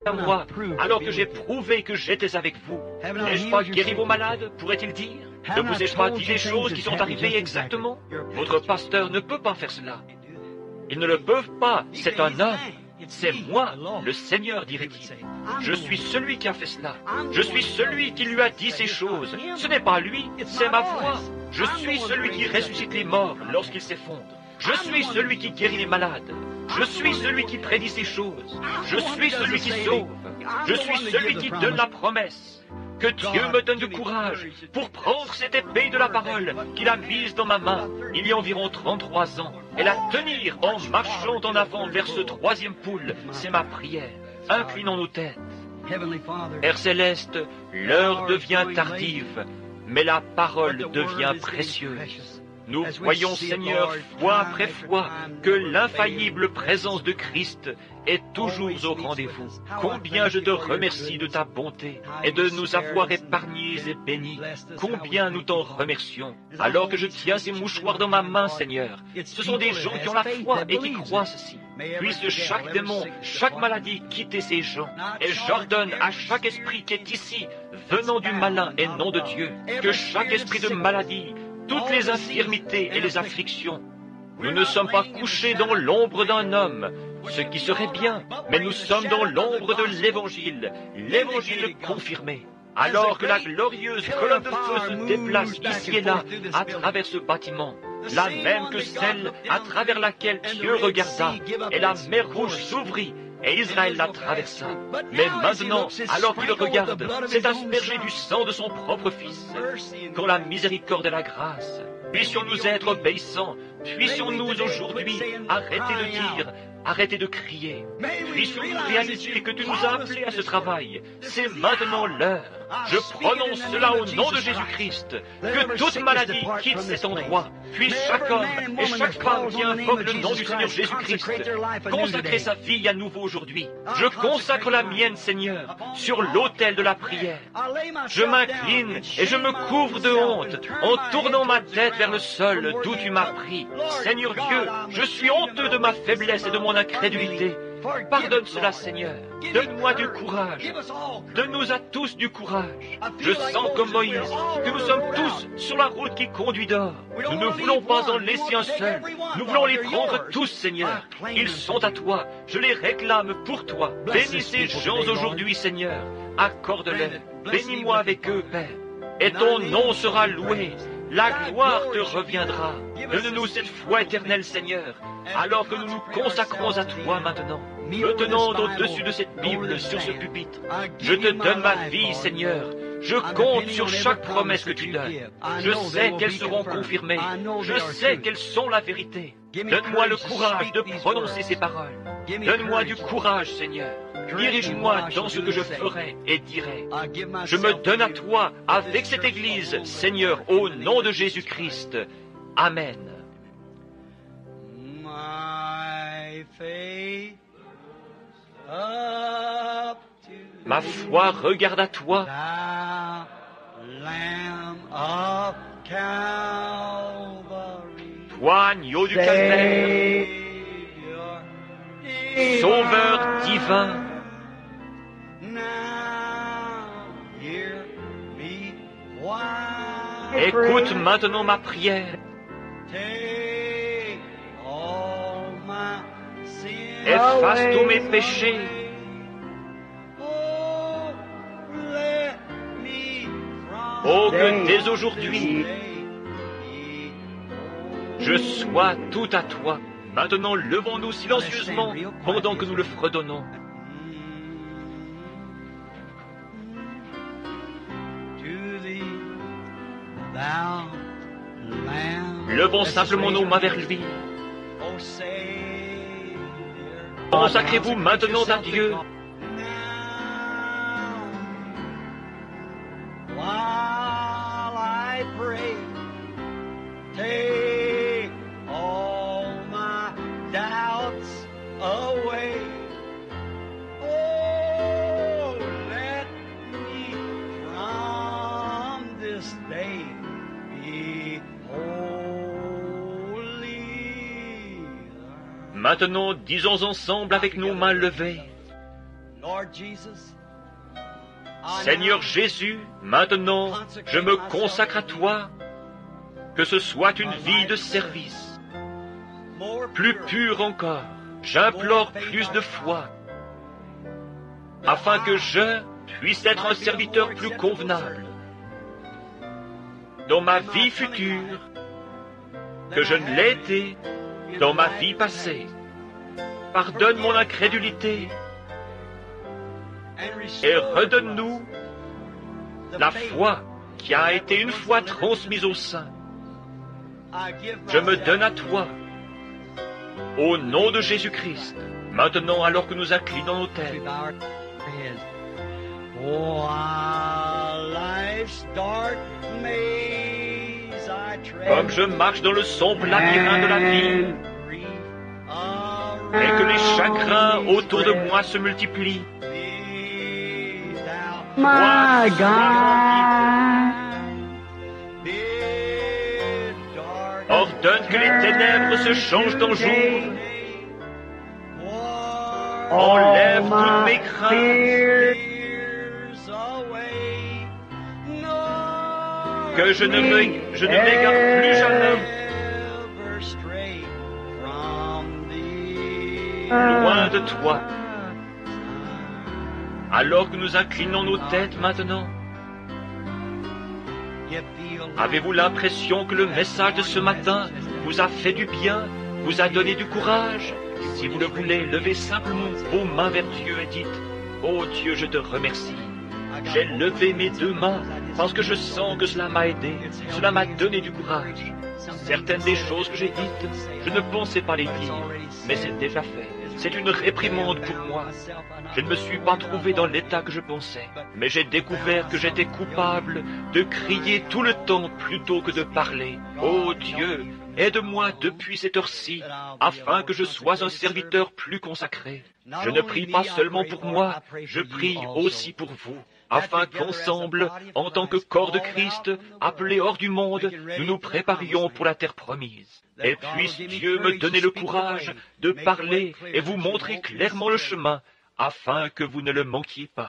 à moi, alors que j'ai prouvé que j'étais avec vous. N'ai-je pas guéri vos malades, pourrait-il dire? Ne vous ai-je pas dit des choses qui sont arrivées exactement? Votre pasteur ne peut pas faire cela. Ils ne le peuvent pas, c'est un homme. C'est moi, le Seigneur, dirait-il. Je suis celui qui a fait cela. Je suis celui qui lui a dit ces choses. Ce n'est pas lui, c'est ma voix. Je suis celui qui ressuscite les morts lorsqu'ils s'effondrent. Je suis celui qui guérit les malades. Je suis celui qui prédit ces choses. Je suis celui qui sauve. Je suis celui qui donne la promesse. Que Dieu me donne du courage pour prendre cette épée de la parole qu'il a mise dans ma main il y a environ 33 ans et la tenir en marchant en avant vers ce troisième pôle. C'est ma prière. Inclinons nos têtes. Père céleste, l'heure devient tardive, mais la parole devient précieuse. Nous voyons, Seigneur, fois après fois, que l'infaillible présence de Christ est toujours au rendez-vous. Combien je te remercie de ta bonté et de nous avoir épargnés et bénis. Combien nous t'en remercions. Alors que je tiens ces mouchoirs dans ma main, Seigneur, ce sont des gens qui ont la foi et qui croient ceci. Puisse chaque démon, chaque maladie quitter ces gens. Et j'ordonne à chaque esprit qui est ici, venant du malin et non de Dieu, que chaque esprit de maladie, toutes les infirmités et les afflictions. Nous ne sommes pas couchés dans l'ombre d'un homme, ce qui serait bien, mais nous sommes dans l'ombre de l'Évangile, l'Évangile confirmé. Alors que la glorieuse colonne de feu se déplace ici et là à travers ce bâtiment, la même que celle à travers laquelle Dieu regarda, et la mer Rouge s'ouvrit, et Israël la traversa. Mais maintenant, alors qu'il regarde, c'est aspergé du sang de son propre Fils. Quand la miséricorde et la grâce, puissions-nous être obéissants, puissions-nous aujourd'hui arrêter de dire, arrêter de crier, puissions-nous réaliser que tu nous as appelés à ce travail. C'est maintenant l'heure. Je prononce cela au nom de Jésus-Christ, que toute maladie quitte cet endroit, puis chaque homme et chaque femme qui invoque le nom du Seigneur Jésus-Christ consacrer sa vie à nouveau aujourd'hui. Je consacre la mienne, Seigneur, sur l'autel de la prière. Je m'incline et je me couvre de honte en tournant ma tête vers le sol d'où tu m'as pris. Seigneur Dieu, je suis honteux de ma faiblesse et de mon incrédulité. Pardonne cela, Seigneur. Donne-moi du courage. Donne-nous à tous du courage. Je sens comme Moïse que nous sommes tous sur la route qui conduit dehors. Nous ne voulons pas en laisser un seul. Nous voulons les prendre tous, Seigneur. Ils sont à toi. Je les réclame pour toi. Bénis ces gens aujourd'hui, Seigneur. Accorde-leur. Bénis-moi avec eux, Père. Et ton nom sera loué. La gloire te reviendra. Donne-nous cette foi éternelle, Seigneur, alors que nous nous consacrons à toi maintenant. Me tenant au-dessus de cette Bible, sur ce pupitre, je te donne ma vie, Seigneur. Je compte sur chaque promesse que tu donnes. Je sais qu'elles seront confirmées. Je sais qu'elles sont la vérité. Donne-moi le courage de prononcer ces paroles. Donne-moi du courage, Seigneur. Dirige-moi dans ce que je ferai et dirai. Je me donne à toi avec cette Église, Seigneur, au nom de Jésus-Christ. Amen. Ma foi regarde à toi, toi, agneau du calvaire, Sauveur divin. Écoute maintenant ma prière. Efface tous mes péchés. Oh, que dès aujourd'hui, je sois tout à toi. Maintenant, levons-nous silencieusement pendant que nous le fredonnons. Levons simplement nos mains vers lui. Consacrez-vous maintenant à Dieu. Maintenant, disons ensemble avec nos mains levées, Seigneur Jésus, maintenant, je me consacre à toi, que ce soit une vie de service, plus pure encore. J'implore plus de foi, afin que je puisse être un serviteur plus convenable dans ma vie future que je ne l'ai été dans ma vie passée. Pardonne mon incrédulité et redonne-nous la foi qui a été une fois transmise au sein. Je me donne à toi, au nom de Jésus-Christ, maintenant alors que nous inclinons nos têtes. Comme je marche dans le sombre labyrinthe de la vie, et que les chagrins autour de moi se multiplient, My God. ordonne que les ténèbres se changent en jour, enlève toutes mes craintes, que je ne m'égare plus jamais loin de toi. Alors que nous inclinons nos têtes maintenant, avez-vous l'impression que le message de ce matin vous a fait du bien, vous a donné du courage? Si vous le voulez, levez simplement vos mains vers Dieu et dites: Oh Dieu, je te remercie. J'ai levé mes deux mains parce que je sens que cela m'a aidé, cela m'a donné du courage. Certaines des choses que j'ai dites, je ne pensais pas les dire, mais c'est déjà fait. C'est une réprimande pour moi. Je ne me suis pas trouvé dans l'état que je pensais, mais j'ai découvert que j'étais coupable de crier tout le temps plutôt que de parler. Oh Dieu, aide-moi depuis cette heure-ci, afin que je sois un serviteur plus consacré. Je ne prie pas seulement pour moi, je prie aussi pour vous, afin qu'ensemble, en tant que corps de Christ, appelés hors du monde, nous nous préparions pour la terre promise. Et puisse Dieu me donner le courage de parler et vous montrer clairement le chemin, afin que vous ne le manquiez pas.